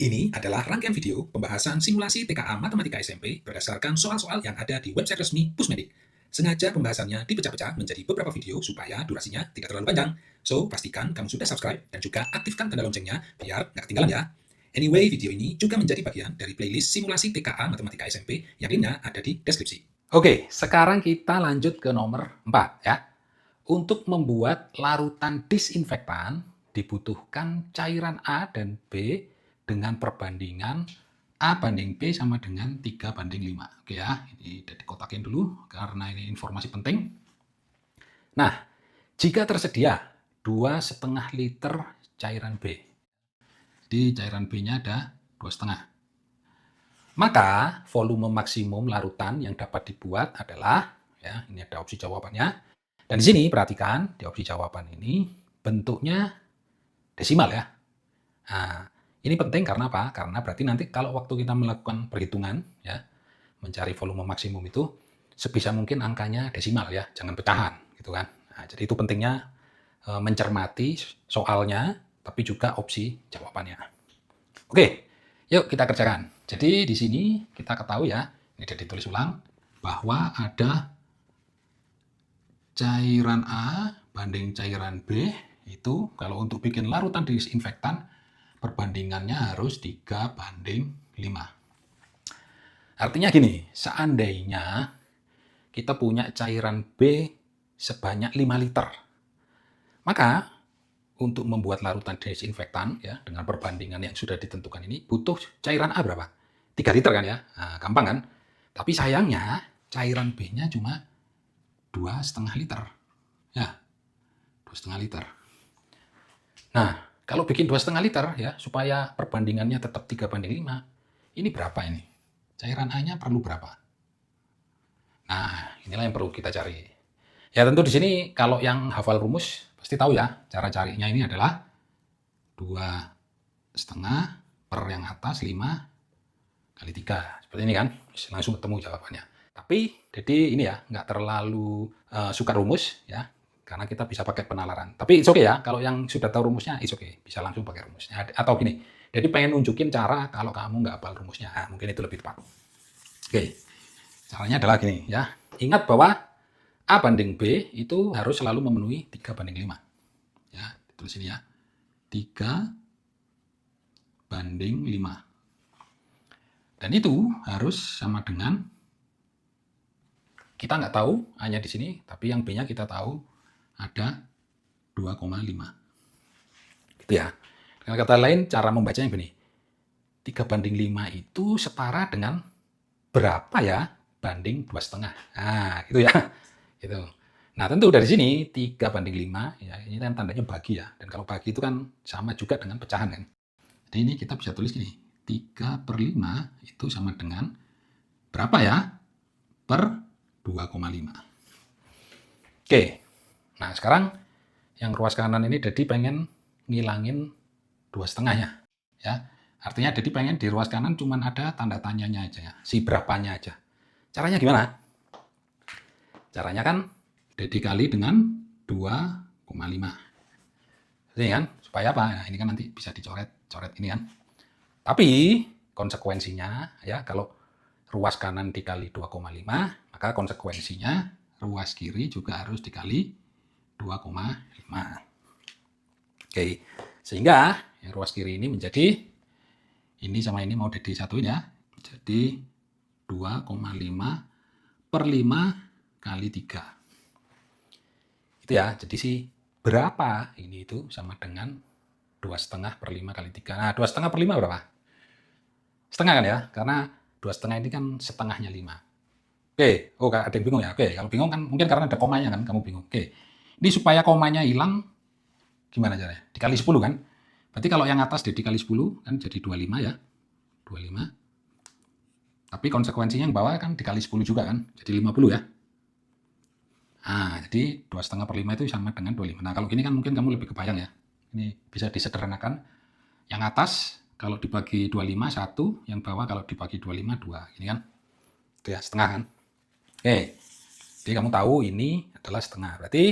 Ini adalah rangkaian video pembahasan simulasi TKA Matematika SMP berdasarkan soal-soal yang ada di website resmi Pusmedik. Sengaja pembahasannya dipecah-pecah menjadi beberapa video supaya durasinya tidak terlalu panjang. So, pastikan kamu sudah subscribe dan juga aktifkan tanda loncengnya biar nggak ketinggalan ya. Anyway, video ini juga menjadi bagian dari playlist simulasi TKA Matematika SMP yang linknya ada di deskripsi. Oke, sekarang kita lanjut ke nomor 4 ya. Untuk membuat larutan disinfektan dibutuhkan cairan A dan B dengan perbandingan A banding B sama dengan 3 banding 5. Oke ya, ini udah dikotakin dulu karena ini informasi penting. Nah, jika tersedia 2,5 liter cairan B. Di cairan B-nya ada 2,5. Maka volume maksimum larutan yang dapat dibuat adalah, ya, ini ada opsi jawabannya. Dan di sini perhatikan di opsi jawaban ini bentuknya desimal ya. Nah, ini penting karena apa? Karena berarti nanti kalau waktu kita melakukan perhitungan ya, mencari volume maksimum itu sebisa mungkin angkanya desimal ya, jangan pecahan gitu kan. Nah, jadi itu pentingnya mencermati soalnya tapi juga opsi jawabannya. Oke, yuk kita kerjakan. Jadi di sini kita ketahui ya, ini sudah ditulis ulang bahwa ada cairan A banding cairan B itu kalau untuk bikin larutan disinfektan perbandingannya harus 3 banding 5. Artinya gini, seandainya kita punya cairan B sebanyak 5 liter, maka untuk membuat larutan disinfektan ya dengan perbandingan yang sudah ditentukan ini butuh cairan A berapa? 3 liter kan ya? Nah, gampang kan? Tapi sayangnya cairan B-nya cuma 2,5 liter. Ya, 2,5 liter. Nah, kalau bikin 2,5 liter ya, supaya perbandingannya tetap 3 banding 5, ini berapa ini? Cairan A-nya perlu berapa? Nah, inilah yang perlu kita cari. Ya tentu di sini kalau yang hafal rumus pasti tahu ya, cara carinya ini adalah 2,5 per yang atas 5 kali 3. Seperti ini kan, langsung ketemu jawabannya. Tapi jadi ini ya, nggak terlalu suka rumus ya, karena kita bisa pakai penalaran. Tapi it's okay ya, kalau yang sudah tahu rumusnya it's okay, bisa langsung pakai rumusnya. Atau gini, jadi pengen nunjukin cara kalau kamu nggak hafal rumusnya, nah, mungkin itu lebih tepat. Oke, caranya adalah gini ya, ingat bahwa A banding B itu harus selalu memenuhi 3 banding 5. Ya, ditulis ini ya, 3 banding 5. Dan itu harus sama dengan, kita nggak tahu hanya di sini, tapi yang B-nya kita tahu ada 2,5. Gitu ya. Dengan kata lain, cara membacanya begini. 3 banding 5 itu setara dengan berapa ya banding 2,5. Nah, gitu ya. Gitu. Nah, tentu dari sini 3 banding 5, ya, ini kan tandanya bagi ya. Dan kalau bagi itu kan sama juga dengan pecahan kan. Jadi ini kita bisa tulis gini. 3 per 5 itu sama dengan berapa ya? Per 2,5. Oke, nah sekarang yang ruas kanan ini Dedi pengen ngilangin 2,5-nya. Ya, artinya Dedi pengen di ruas kanan cuma ada tanda tanyanya aja ya, si berapanya aja. Caranya gimana? Caranya kan Dedi kali dengan 2,5. Ini kan, supaya apa? Nah, ini kan nanti bisa dicoret ini kan. Tapi konsekuensinya ya, kalau ruas kanan dikali 2,5, maka konsekuensinya ruas kiri juga harus dikali 2,5. Oke, sehingga ya, ruas kiri ini menjadi, ini sama ini mau disatuin ya, jadi 2,5 per 5 kali 3. Itu ya, jadi sih berapa ini itu sama dengan 2,5 per 5 kali 3. Nah, 2,5 per 5 berapa? Setengah kan ya, karena 2,5 ini kan setengahnya 5. Oke, oh ada yang bingung ya. Oke, kalau bingung kan mungkin karena ada komanya kan, kamu bingung. Oke, ini supaya komanya hilang, gimana caranya? Dikali 10 kan? Berarti kalau yang atas dikali 10 kan jadi 25 ya. 25. Tapi konsekuensinya yang bawah kan dikali 10 juga kan, jadi 50 ya. Nah, jadi 2,5 per 5 itu sama dengan 25. Nah, kalau gini kan mungkin kamu lebih kebayang ya. Ini bisa disederhanakan. Yang atas kalau dibagi 25, 1. Yang bawah kalau dibagi 25, 2. Ini kan, itu ya, setengah kan. Oke, jadi kamu tahu ini adalah setengah. Berarti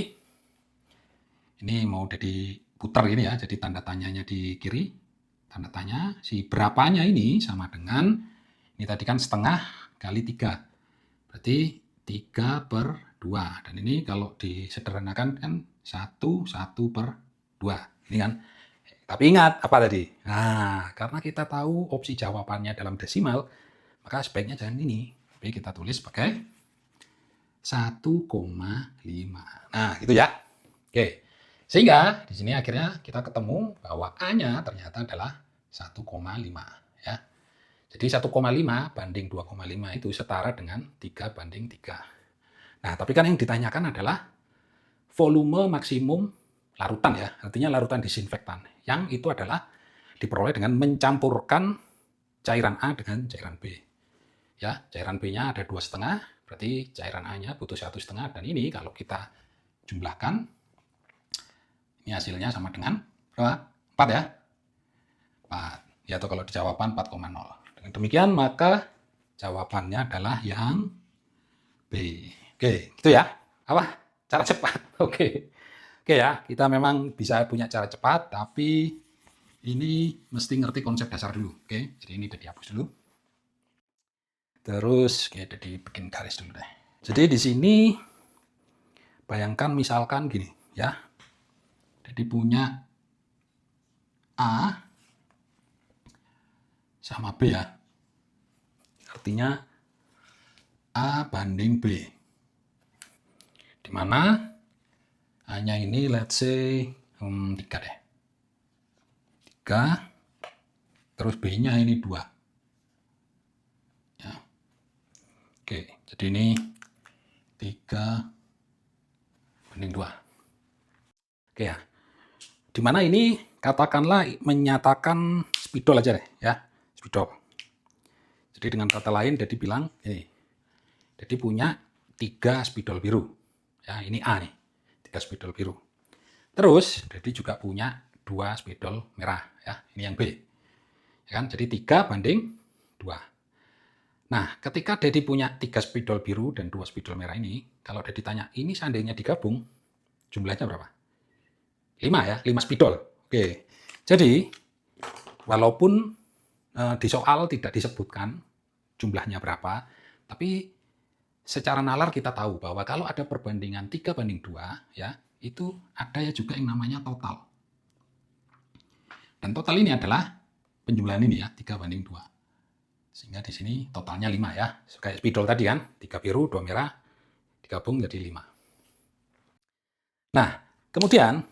ini mau jadi putar ini ya, jadi tanda tanyanya di kiri, tanda tanya, si berapanya ini sama dengan, ini tadi kan setengah kali 3. Berarti 3/2. Dan ini kalau disederhanakan kan 1/2. Ini kan. Tapi ingat, apa tadi? Nah, karena kita tahu opsi jawabannya dalam desimal, maka sebaiknya jangan ini. Tapi kita tulis pakai 1,5. Nah, gitu ya. Oke. Sehingga di sini akhirnya kita ketemu bahwa A-nya ternyata adalah 1,5 ya. Jadi 1,5 banding 2,5 itu setara dengan 3/3. Nah, tapi kan yang ditanyakan adalah volume maksimum larutan ya. Artinya larutan disinfektan. Yang itu adalah diperoleh dengan mencampurkan cairan A dengan cairan B. Ya, cairan B-nya ada 2,5, berarti cairan A-nya butuh 1,5, dan ini kalau kita jumlahkan, ini hasilnya sama dengan berapa? 4 ya? 4. Ya, atau kalau di jawaban 4,0. Dengan demikian, maka jawabannya adalah yang B. Oke, gitu ya. Apa? Cara cepat. Oke. Oke ya, kita memang bisa punya cara cepat, tapi ini mesti ngerti konsep dasar dulu. Oke, jadi ini udah dihapus dulu. Terus, oke, jadi bikin garis dulu deh. Jadi di sini, bayangkan misalkan gini ya. Jadi punya A sama B ya. Artinya A banding B. Di mana A-nya ini let's say 3 deh. 3. Terus B-nya ini 2. Ya. Oke, jadi ini 3/2. Oke ya. Dimana ini katakanlah menyatakan spidol aja deh ya, spidol. Jadi dengan kata lain jadi bilang ini, jadi punya 3 spidol biru ya, ini A nih, 3 spidol biru. Terus jadi juga punya 2 spidol merah ya, ini yang B ya kan, jadi 3/2. Nah, ketika Dedi punya 3 spidol biru dan 2 spidol merah ini, kalau Dedi tanya ini seandainya digabung jumlahnya berapa? 5 ya, 5 spidol. Oke. Jadi, walaupun di soal tidak disebutkan jumlahnya berapa, tapi secara nalar kita tahu bahwa kalau ada perbandingan 3/2 ya, itu ada ya juga yang namanya total. Dan total ini adalah penjumlahan ini ya, 3/2. Sehingga di sini totalnya 5 ya. Kayak spidol tadi kan, 3 biru, 2 merah, digabung jadi 5. Nah, kemudian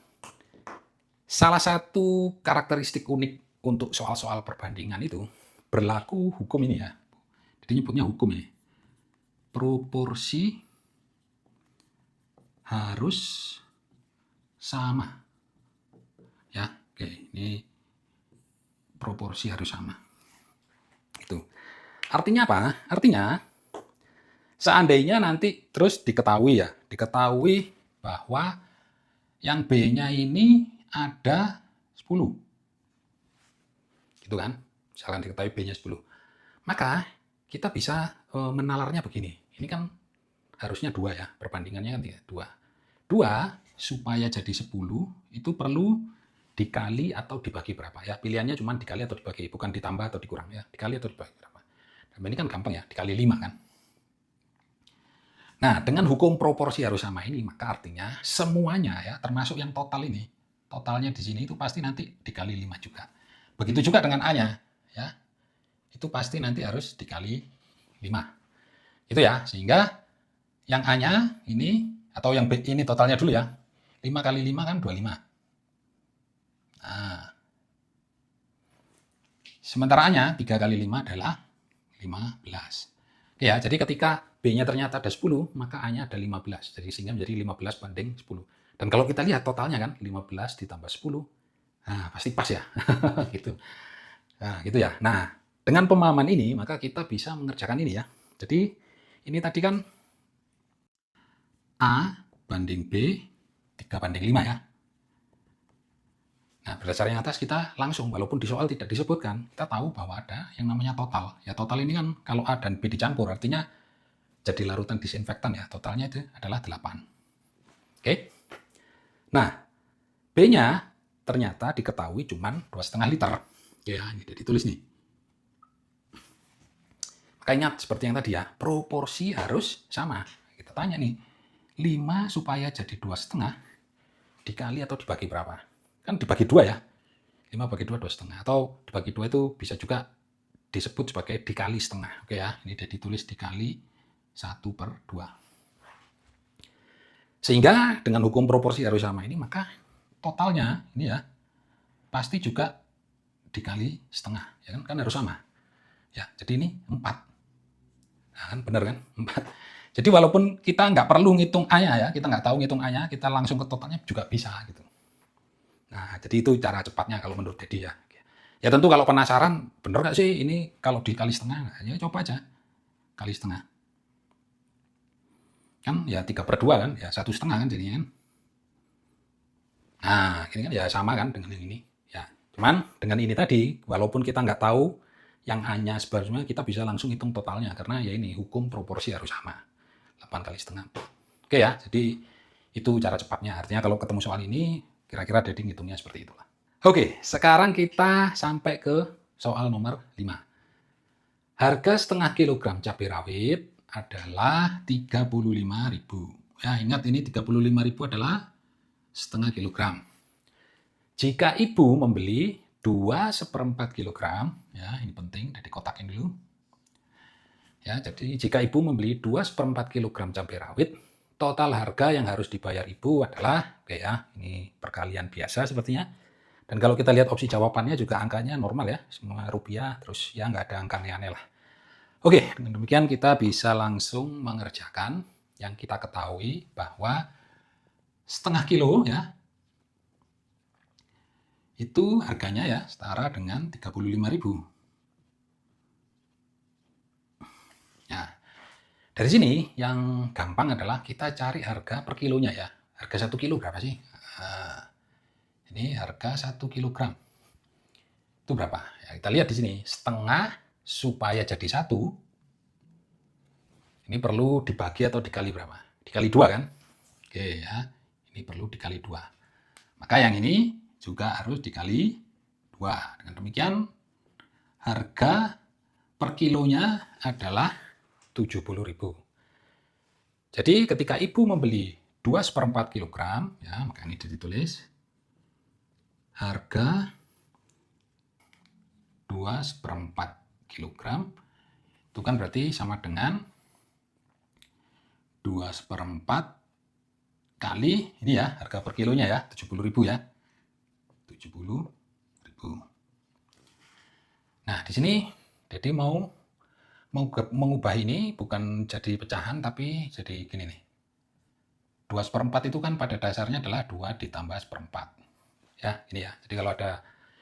salah satu karakteristik unik untuk soal-soal perbandingan itu berlaku hukum ini ya. Jadi nyebutnya hukum ini. Proporsi harus sama. Ya, oke, ini proporsi harus sama. Itu. Artinya apa? Artinya seandainya nanti terus diketahui bahwa yang B-nya ini ada 10. Gitu kan? Misalkan diketahui B-nya 10. Maka kita bisa menalarnya begini. Ini kan harusnya 2 ya, perbandingannya kan 2. 2 supaya jadi 10 itu perlu dikali atau dibagi berapa ya. Pilihannya cuma dikali atau dibagi, bukan ditambah atau dikurang ya. Dikali atau dibagi berapa. Dan ini kan gampang ya, dikali 5 kan. Nah, dengan hukum proporsi harus sama ini, maka artinya semuanya ya, termasuk yang total ini, totalnya di sini itu pasti nanti dikali 5 juga. Begitu juga dengan A-nya ya. Itu pasti nanti harus dikali 5. Gitu ya, sehingga yang A-nya ini atau yang B ini totalnya dulu ya. 5 kali 5 kan 25. Nah. Sementara A-nya 3 kali 5 adalah 15. Ya, jadi ketika B-nya ternyata ada 10, maka A-nya ada 15. Jadi sehingga menjadi 15/10. Dan kalau kita lihat totalnya kan 15 ditambah 10. Nah, pasti pas ya. Gitu. Nah, gitu ya. Nah, dengan pemahaman ini maka kita bisa mengerjakan ini ya. Jadi ini tadi kan A banding B 3/5 ya. Nah, berdasarkan yang atas kita langsung, walaupun di soal tidak disebutkan, kita tahu bahwa ada yang namanya total. Ya, total ini kan kalau A dan B dicampur, artinya jadi larutan disinfektan ya. Totalnya itu adalah 8. Oke. Nah, B-nya ternyata diketahui cuma 2,5 liter. Oke ya, ini udah ditulis nih. Maka ingat seperti yang tadi ya, proporsi harus sama. Kita tanya nih, 5 supaya jadi 2,5 dikali atau dibagi berapa? Kan dibagi 2 ya. 5 bagi 2, 2,5. Atau dibagi 2 itu bisa juga disebut sebagai dikali setengah. Oke ya, ini udah ditulis dikali 1/2. Sehingga dengan hukum proporsi harus sama ini, maka totalnya ini ya, pasti juga dikali setengah. Ya kan harus sama. Ya, jadi ini 4. Nah, kan benar kan? 4. Jadi walaupun kita nggak perlu ngitung A-nya ya, kita nggak tahu ngitung A-nya, kita langsung ke totalnya juga bisa gitu. Nah, jadi itu cara cepatnya kalau menurut Dedi ya. Ya tentu kalau penasaran, bener nggak sih ini kalau dikali setengah? Nah, ya coba aja, kali setengah. Kan ya 3/2 kan, ya 1,5 kan jadinya kan. Nah, ini kan ya sama kan dengan yang ini. Ya, cuman dengan ini tadi, walaupun kita nggak tahu yang hanya sebenarnya kita bisa langsung hitung totalnya karena ya ini hukum proporsi harus sama. 8 kali setengah. Oke ya, jadi itu cara cepatnya. Artinya kalau ketemu soal ini, kira-kira Dedi ngitungnya seperti itulah. Oke, sekarang kita sampai ke soal nomor 5. Harga setengah kilogram cabai rawit adalah 35.000. Ya, ingat ini 35.000 adalah setengah kilogram. Jika ibu membeli 2/4 kilogram, ya ini penting, jadi kotakin dulu. Ya, jadi jika ibu membeli 2/4 kilogram cabai rawit, total harga yang harus dibayar ibu adalah, oke ya, ini perkalian biasa sepertinya. Dan kalau kita lihat opsi jawabannya juga angkanya normal ya, semua rupiah, terus ya nggak ada angka aneh-aneh lah. Oke, dengan demikian kita bisa langsung mengerjakan yang kita ketahui bahwa setengah kilo ya, itu harganya ya setara dengan 35.000. Nah, dari sini yang gampang adalah kita cari harga per kilonya ya. Harga 1 kilo berapa sih? Nah, ini harga 1 kilogram. Itu berapa? Ya, kita lihat di sini. Setengah supaya jadi 1, ini perlu dibagi atau dikali berapa? Dikali 2 kan? Oke ya, ini perlu dikali 2. Maka yang ini juga harus dikali 2. Dengan demikian, harga per kilonya adalah 70.000. Jadi ketika ibu membeli 2/4 kilogram, ya, maka ini ditulis harga 2/4 kilogram itu kan berarti sama dengan 2/4 kali ini ya harga per kilonya ya 70.000 ya 70.000. Nah di sini Dedi mau mengubah ini bukan jadi pecahan tapi jadi gini nih. 2/4 itu kan pada dasarnya adalah 2 ditambah 1/4. Ya, ini ya. Jadi kalau ada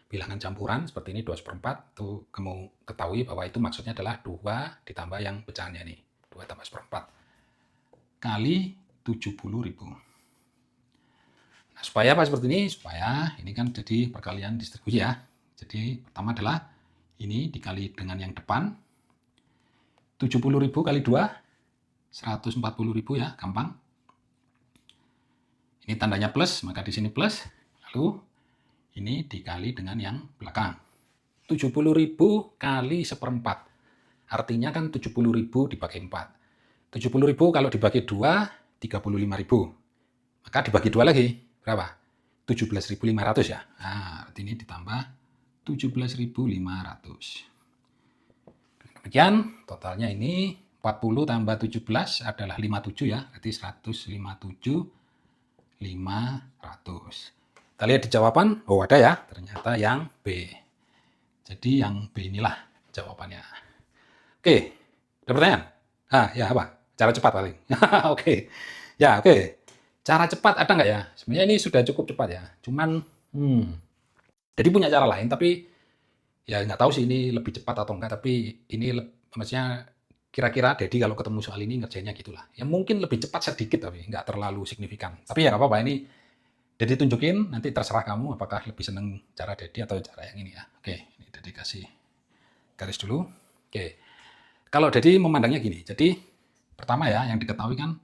bilangan campuran seperti ini 2/4, tuh kamu ketahui bahwa itu maksudnya adalah 2 ditambah yang pecahannya nih. 2 tambah 1/4 kali 70.000. Nah, supaya apa seperti ini? Supaya ini kan jadi perkalian distribusi ya. Jadi pertama adalah ini dikali dengan yang depan. 70.000 kali 2, 140.000 ya, gampang. Ini tandanya plus, maka di sini plus. Lalu ini dikali dengan yang belakang. 70.000 kali 1/4. Artinya kan 70.000 dibagi 4. 70.000 kalau dibagi 2, 35.000. Maka dibagi 2 lagi, berapa? 17.500 ya. Nah, ini ditambah 17.500. Demikian, totalnya ini 40 tambah 17 adalah 57 ya. Berarti 157.500. Kita lihat di jawaban, oh ada ya, ternyata yang B. Jadi yang B inilah jawabannya. Oke, ada pertanyaan? Ya apa? Cara cepat paling. Oke, ya oke. Cara cepat ada nggak ya? Sebenarnya ini sudah cukup cepat ya. Cuman, jadi punya cara lain, tapi ya nggak tahu sih ini lebih cepat atau enggak. Tapi ini maksudnya kira-kira Dedi kalau ketemu soal ini ngerjainnya gitulah. Ya mungkin lebih cepat sedikit tapi nggak terlalu signifikan. Tapi ya nggak apa-apa ini. Dedi tunjukin, nanti terserah kamu apakah lebih seneng cara Dedi atau cara yang ini ya. Oke, ini Dedi kasih garis dulu. Oke, kalau Dedi memandangnya gini, jadi pertama ya yang diketahui kan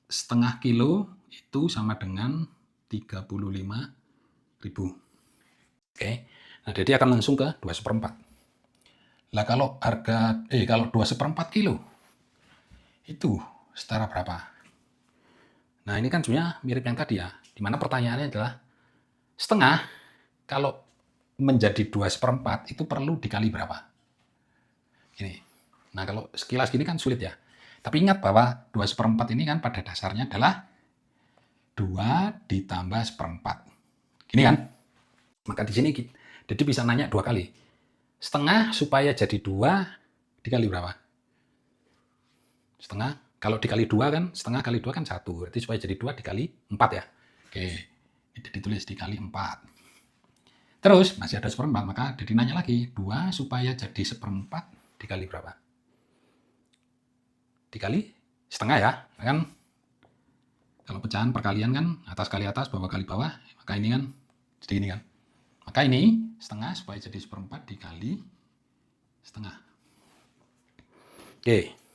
setengah kilo itu sama dengan 35.000. Oke, Nah, jadi akan langsung ke 2/4. Lah kalau kalau 2/4 kilo itu setara berapa? Nah, ini kan sebenarnya mirip yang tadi ya, dimana pertanyaannya adalah setengah kalau menjadi 2/4 itu perlu dikali berapa? Gini. Nah, kalau sekilas gini kan sulit ya. Tapi ingat bahwa 2/4 ini kan pada dasarnya adalah 2 ditambah 1/4. Gini kan? Maka di sini jadi bisa nanya 2 kali. Setengah supaya jadi 2 dikali berapa? Setengah. Kalau dikali 2 kan, setengah kali 2 kan 1. Berarti supaya jadi 2 dikali 4 ya. Oke. Ini ditulis dikali 4. Terus masih ada 1/4, maka jadi nanya lagi. 2 supaya jadi 1/4 dikali berapa? Dikali setengah ya. Kan kalau pecahan perkalian kan atas kali atas, bawah kali bawah. Maka ini kan jadi ini kan. Maka ini setengah supaya jadi 1/4 dikali setengah. Oke.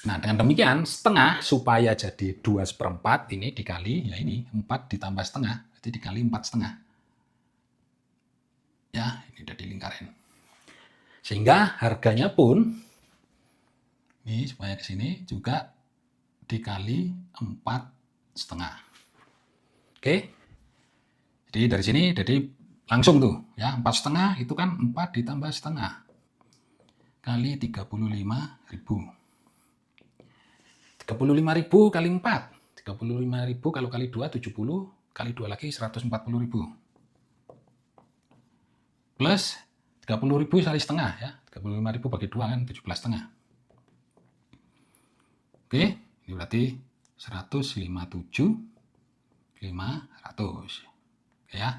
Nah, dengan demikian setengah supaya jadi 2/4 ini dikali, ya ini 4 ditambah setengah, berarti dikali 4/2. Ya, ini udah dilingkarin. Sehingga harganya pun, ini supaya ke sini juga dikali 4/2. Oke. Jadi dari sini jadi langsung tuh ya 4/2 itu kan 4 ditambah setengah kali 35.000. 35.000 kali 4. 35.000 kalau kali 2 70, kali 2 lagi 140.000. Plus 30.000 kali setengah ya. 35.000 bagi 2 kan 17,5. Oke, ini berarti 157.500. Oke ya.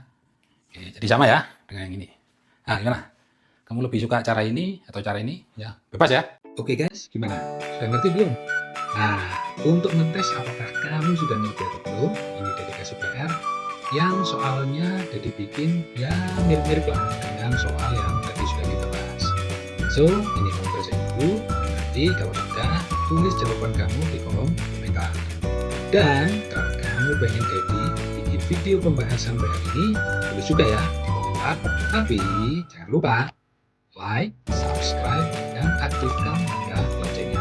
Oke, jadi sama ya dengan yang ini. Nah, gimana? Kamu lebih suka cara ini atau cara ini? Ya, bebas ya. Oke guys, gimana? Sudah ngerti belum? Nah, untuk ngetes apakah kamu sudah ngerti atau belum, ini Dede kasih PR yang soalnya Dede bikin ya mirip-mirip lah dengan soal yang tadi sudah kita bahas. So, ini kamu kerjain dulu. Nanti kalau sudah, tulis jawaban kamu di kolom komentar. Dan kalau kamu pengen Dede bikin video pembahasan PR ini, tulis juga ya di komentar. Tapi jangan lupa like, subscribe, dan aktifkan tanda loncengnya.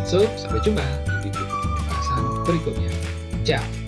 So, sampai jumpa di video pembahasan berikutnya. Ciao!